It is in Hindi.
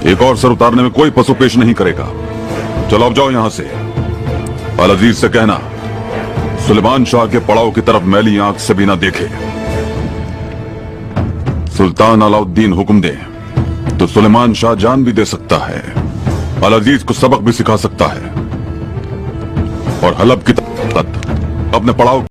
एक और सर उतारने में कोई पशु पेश नहीं करेगा। चलो अब जाओ यहां से। अल अजीज से कहना सुलेमान शाह के पड़ाव की तरफ मैली आंख से भी ना देखे। सुल्तान अलाउद्दीन हुक्म दे तो सुलेमान शाह जान भी दे सकता है, अल अजीज को सबक भी सिखा सकता है और हलब की तक अपने पड़ाव